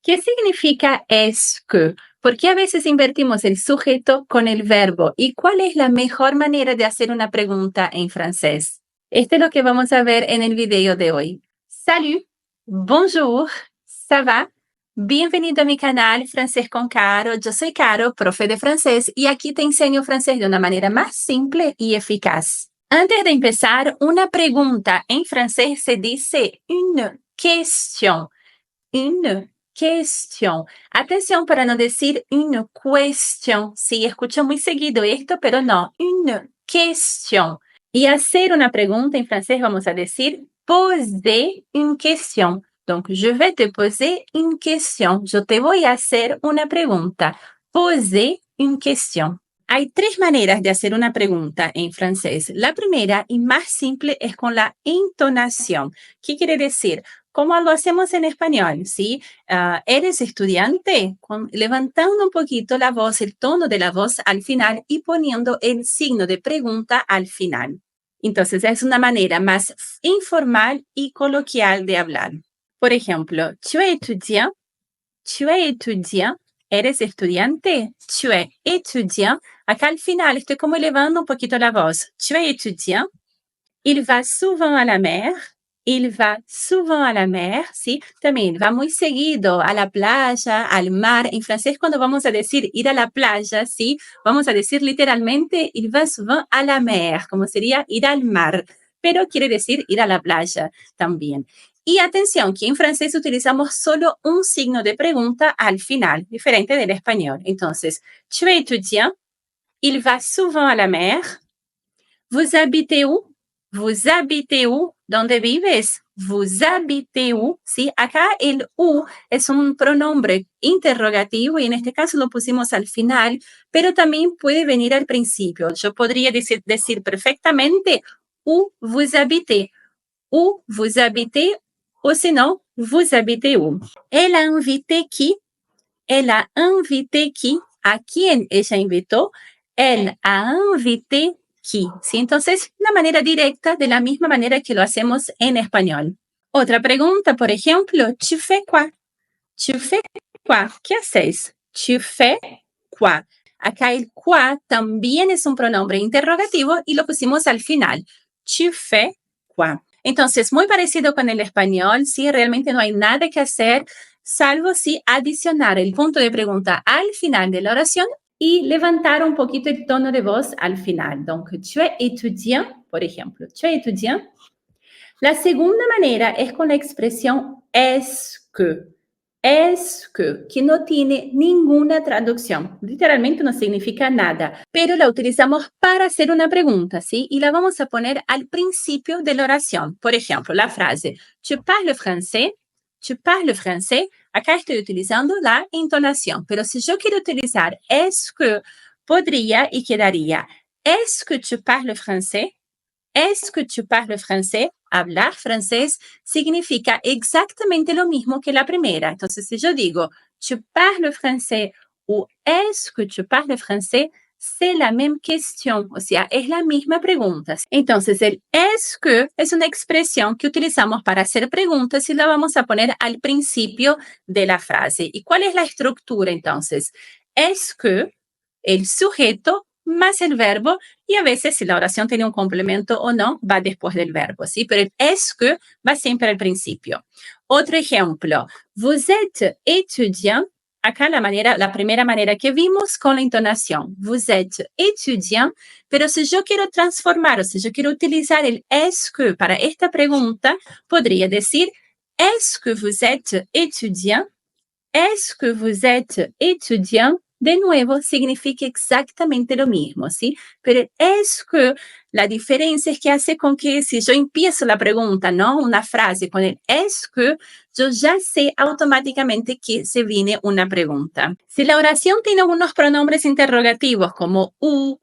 ¿Qué significa es que? ¿Por qué a veces invertimos el sujeto con el verbo? ¿Y cuál es la mejor manera de hacer una pregunta en francés? Esto es lo que vamos a ver en el video de hoy. Salut, bonjour, ça va? Bienvenido a mi canal Francés con Caro. Yo soy Caro, profe de francés, y aquí te enseño francés de una manera más simple y eficaz. Antes de empezar, una pregunta en francés se dice une question. Une question. Atención para no decir une question. Sí, escucho muy seguido esto, pero no. Une question. Y hacer una pregunta en francés vamos a decir poser une question. Donc, je vais te poser une question. Yo te voy a hacer una pregunta. Poser une question. Hay tres maneras de hacer una pregunta en francés. La primera y más simple es con la entonación. ¿Qué quiere decir? Como lo hacemos en español, ¿sí? ¿Eres estudiante? Levantando un poquito la voz, el tono de la voz al final y poniendo el signo de pregunta al final. Entonces, es una manera más informal y coloquial de hablar. Por ejemplo, tu es étudiant? Tu es étudiant? ¿Eres estudiante? Tu es étudiant. Acá al final estoy como elevando un poquito la voz. Tu es étudiant? Il va souvent à la mer. Il va souvent à la mer, ¿sí? También va muy seguido a la playa, al mar. En francés, cuando vamos a decir ir a la playa, ¿sí? Vamos a decir literalmente, il va souvent à la mer, como sería ir al mar, pero quiere decir ir a la playa también. Y atención, que en francés utilizamos solo un signo de pregunta al final, diferente del español. Entonces, tu es étudiant, il va souvent à la mer. Vous habitez où? Vous habitez où? ¿Dónde vives? Vous habitez où? Sí, acá el u es un pronombre interrogativo y en este caso lo pusimos al final, pero también puede venir al principio. Yo podría decir perfectamente où vous habitez, où vous habitez, o si no, vous habitez où. Elle a invité qui? Elle a invité qui? ¿A quién ella invitó? Elle a invité qui. ¿Sí? Entonces, la manera directa, de la misma manera que lo hacemos en español. Otra pregunta, por ejemplo, tu fais quoi? Tu fais quoi? ¿Qué haces? Tu fais quoi? Acá el quoi también es un pronombre interrogativo y lo pusimos al final. Tu fais quoi? Entonces, muy parecido con el español, sí, realmente no hay nada que hacer, salvo si adicionar el punto de pregunta al final de la oración y levantar un poquito el tono de voz al final. Donc, tu es étudiant, por ejemplo. Tu es étudiant. La segunda manera es con la expresión es que no tiene ninguna traducción. Literalmente no significa nada, pero la utilizamos para hacer una pregunta, ¿sí? Y la vamos a poner al principio de la oración. Por ejemplo, la frase, tu parles français? Tu parles français? Acá estoy utilizando la entonación, pero si yo quiero utilizar es que, podría y quedaría, ¿es que tu parles français? ¿Es que tu parles français? Hablar francés significa exactamente lo mismo que la primera. Entonces, si yo digo, tu parles français o ¿es que tu parles français? C'est la même question, o sea, es la misma pregunta. Entonces, el es que es una expresión que utilizamos para hacer preguntas y la vamos a poner al principio de la frase. ¿Y cuál es la estructura entonces? Es que el sujeto más el verbo y a veces si la oración tiene un complemento o no, va después del verbo, ¿sí? Pero el es que va siempre al principio. Otro ejemplo, vous êtes étudiant. Acá la primera manera que vimos con la entonación, vous êtes étudiant, pero si yo quiero transformar o si yo quiero utilizar el es que para esta pregunta, podría decir, est-ce que vous êtes étudiant? Est-ce que vous êtes étudiant? De nuevo, significa exactamente lo mismo, ¿sí? Pero es que la diferencia es que hace con que si yo empiezo la pregunta, ¿no? Una frase con el es que, yo ya sé automáticamente que se viene una pregunta. Si la oración tiene unos pronombres interrogativos como où,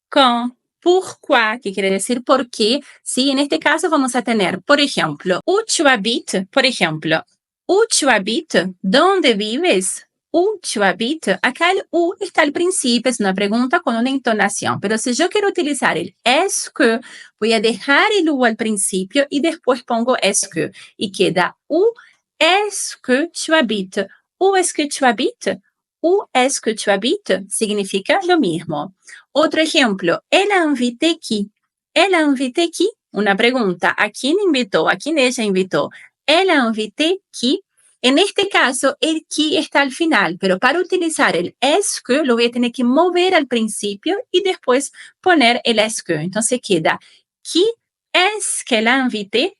quand, pourquoi, que quiere decir por qué, sí, en este caso vamos a tener, por ejemplo, où tu habites, por ejemplo, où tu habites, ¿dónde vives? Où tu habites, acá el où está al principio, es una pregunta con una entonación, pero si yo quiero utilizar el est que, voy a dejar el où al principio y después pongo est que, y queda où est-ce que tu habites? Où est-ce que tu habites? Où est-ce que tu habites? Significa lo mismo. Otro ejemplo, elle a invité qui? Elle a invité qui? Una pregunta, ¿a quién invitó? ¿A quién ella invitó? Elle a invité qui? En este caso, el qui está al final, pero para utilizar el est que lo voy a tener que mover al principio y después poner el est que. Entonces queda, qui est-ce qu'elle a invité?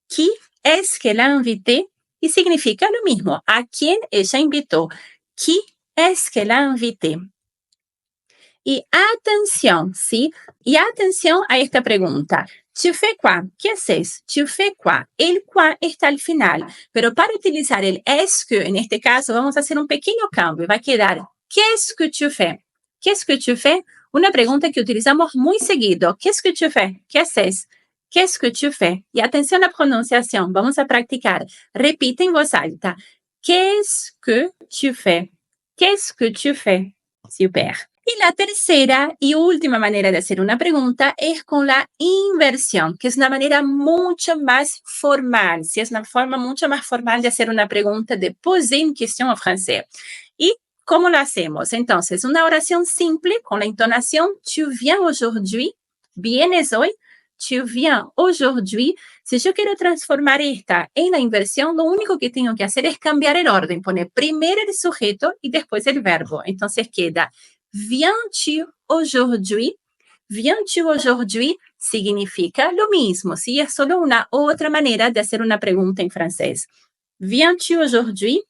Qui est-ce qu'elle a invité? Y significa lo mismo, ¿a quién ella invitó? Qui est-ce qu'elle a invité? Y atención, ¿sí? Y atención a esta pregunta. Tu fais quoi? ¿Qué haces? Tu fais quoi? El quoi está al final, pero para utilizar el est que, en este caso, vamos a hacer un pequeño cambio. Va a quedar, ¿qu'est-ce que tu fais? ¿Qu'est-ce que tu fais? Una pregunta que utilizamos muy seguido. ¿Qu'est-ce que tu fais? ¿Qué haces? ¿Qu'est-ce que tu fais? Y atención a la pronunciación. Vamos a practicar. Repite en voz alta. ¿Qu'est-ce que tu fais? ¿Qu'est-ce que tu fais? Super. Y la tercera y última manera de hacer una pregunta es con la inversión, que es una manera mucho más formal, ¿sí? Es una forma mucho más formal de hacer una pregunta, de poser une question en francés. ¿Y cómo lo hacemos? Entonces, una oración simple con la entonación tu viens aujourd'hui, vienes hoy, tu viens aujourd'hui. Si yo quiero transformar esta en la inversión, lo único que tengo que hacer es cambiar el orden, poner primero el sujeto y después el verbo. Entonces queda viens-tu aujourd'hui? Viens-tu aujourd'hui significa lo mismo, ¿sí? Es solo una otra manera de hacer una pregunta en francés. Viens-tu aujourd'hui?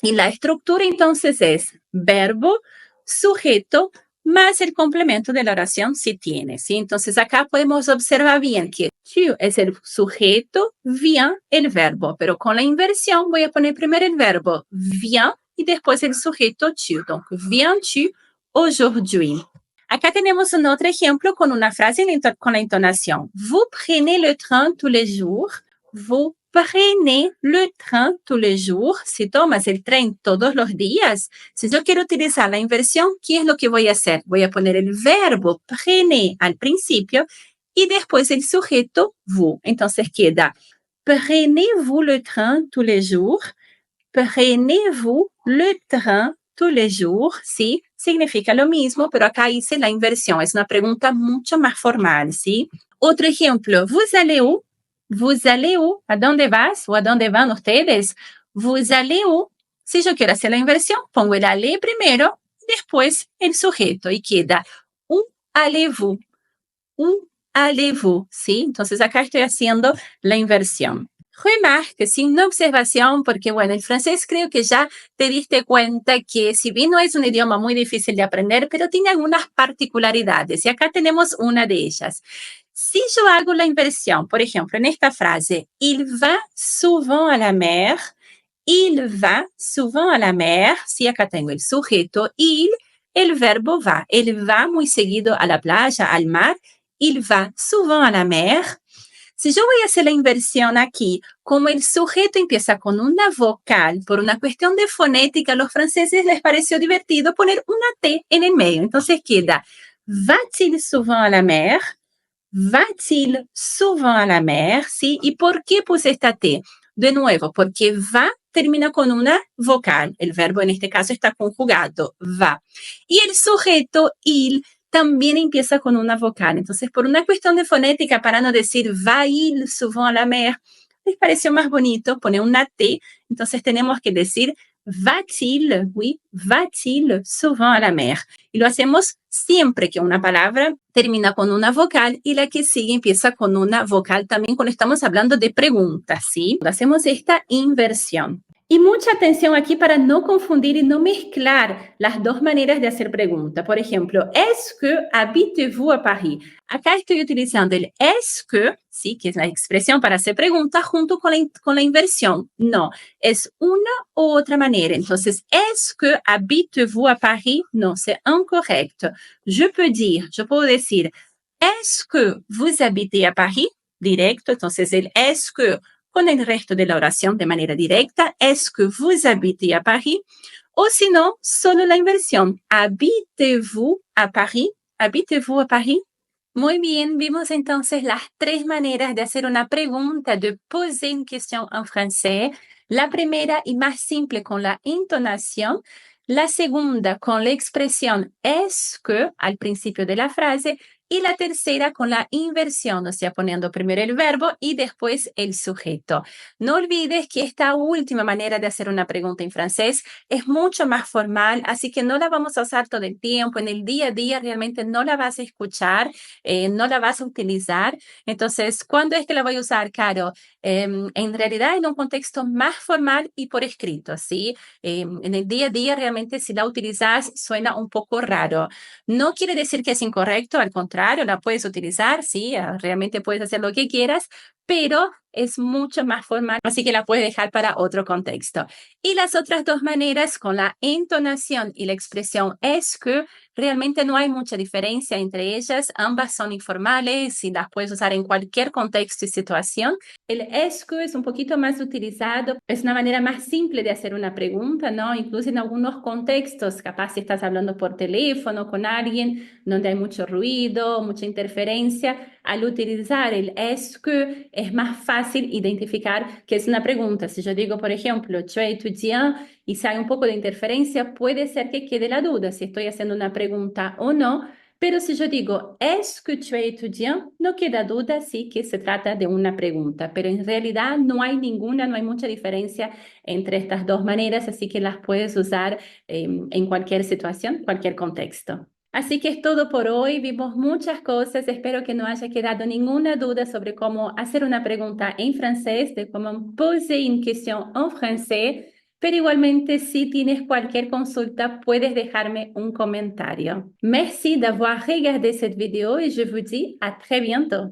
Y la estructura entonces es verbo, sujeto, más el complemento de la oración si tiene, ¿sí? Entonces acá podemos observar bien que tu es el sujeto, viens el verbo, pero con la inversión voy a poner primero el verbo viens y después el sujeto tu. Donc, viens-tu aujourd'hui? Acá tenemos un otro ejemplo con una frase con la entonación. Vous prenez le train tous les jours. Vous prenez le train tous les jours. Si tomas el tren todos los días. Si yo quiero utilizar la inversión, ¿qué es lo que voy a hacer? Voy a poner el verbo prenez al principio y después el sujeto vous. Entonces queda, prenez-vous le train tous les jours? Prenez-vous le train tous les jours? Sí, significa lo mismo, pero acá hice la inversión. Es una pregunta mucho más formal, ¿sí? Otro ejemplo, ¿vous allez où? ¿Vous allez où? ¿A dónde vas? ¿O a dónde van ustedes? ¿Vous allez où? Si yo quiero hacer la inversión, pongo el aller primero, después el sujeto y queda où allez-vous? Où allez-vous? ¿Sí? Entonces acá estoy haciendo la inversión. Remarque, sin una observación, porque bueno, el francés creo que ya te diste cuenta que si bien no es un idioma muy difícil de aprender, pero tiene algunas particularidades y acá tenemos una de ellas. Si yo hago la inversión, por ejemplo, en esta frase, il va souvent à la mer, il va souvent à la mer, si acá tengo el sujeto, il, el verbo va, él va muy seguido a la playa, al mar, il va souvent à la mer. Si yo voy a hacer la inversión aquí, como el sujeto empieza con una vocal, por una cuestión de fonética, a los franceses les pareció divertido poner una T en el medio. Entonces queda, va-t-il souvent à la mer? Va-t-il souvent à la mer? ¿Sí? ¿Y por qué puse esta T? De nuevo, porque va termina con una vocal. El verbo en este caso está conjugado, va. Y el sujeto, il, también empieza con una vocal. Entonces, por una cuestión de fonética, para no decir va-il souvent à la mer, les pareció más bonito poner una T. Entonces, tenemos que decir va-t-il, oui, va-t-il souvent à la mer. Y lo hacemos siempre que una palabra termina con una vocal y la que sigue empieza con una vocal también cuando estamos hablando de preguntas, ¿sí? Hacemos esta inversión. Y mucha atención aquí para no confundir y no mezclar las dos maneras de hacer pregunta. Por ejemplo, ¿est-ce que habitez-vous à Paris? Acá estoy utilizando el est-ce que, sí, que es la expresión para hacer pregunta junto con la inversión. No, es una u otra manera. Entonces, ¿est-ce que habitez-vous à Paris? No, c'est incorrecto. Je puedo decir, ¿est-ce que vous habitez à Paris? Directo, entonces el est-ce que con el resto de la oración de manera directa, ¿est-ce que vous habitez à Paris? O si no, solo la inversión, ¿habitez-vous à Paris? ¿Habitez-vous à Paris? Muy bien, vimos entonces las tres maneras de hacer una pregunta, de poser une question en francés. La primera y más simple con la entonación, la segunda con la expresión est-ce que al principio de la frase y la tercera con la inversión, o sea, poniendo primero el verbo y después el sujeto. No olvides que esta última manera de hacer una pregunta en francés es mucho más formal, así que no la vamos a usar todo el tiempo. En el día a día realmente no la vas a escuchar, no la vas a utilizar. Entonces, ¿cuándo es que la voy a usar, Caro? En realidad en un contexto más formal y por escrito, ¿sí? En el día a día realmente si la utilizas suena un poco raro. No quiere decir que es incorrecto, al contrario, la puedes utilizar, sí, realmente puedes hacer lo que quieras, pero es mucho más formal, así que la puedes dejar para otro contexto. Y las otras dos maneras, con la entonación y la expresión est-ce que, realmente no hay mucha diferencia entre ellas, ambas son informales y las puedes usar en cualquier contexto y situación. El est-ce que es un poquito más utilizado, es una manera más simple de hacer una pregunta, ¿no? Incluso en algunos contextos, capaz si estás hablando por teléfono con alguien donde hay mucho ruido, mucha interferencia, al utilizar el est-ce que es más fácil identificar que es una pregunta. Si yo digo, por ejemplo, tu étudiant y si hay un poco de interferencia, puede ser que quede la duda si estoy haciendo una pregunta o no. Pero si yo digo, ¿est-ce que tu es étudiant? No queda duda sí que se trata de una pregunta, pero en realidad no hay ninguna, no hay mucha diferencia entre estas dos maneras, así que las puedes usar en cualquier situación, cualquier contexto. Así que es todo por hoy, vimos muchas cosas, espero que no haya quedado ninguna duda sobre cómo hacer una pregunta en francés, de cómo poser une question en français. Pero igualmente, si tienes cualquier consulta, puedes dejarme un comentario. Merci d'avoir regardé cette vidéo et je vous dis à très bientôt.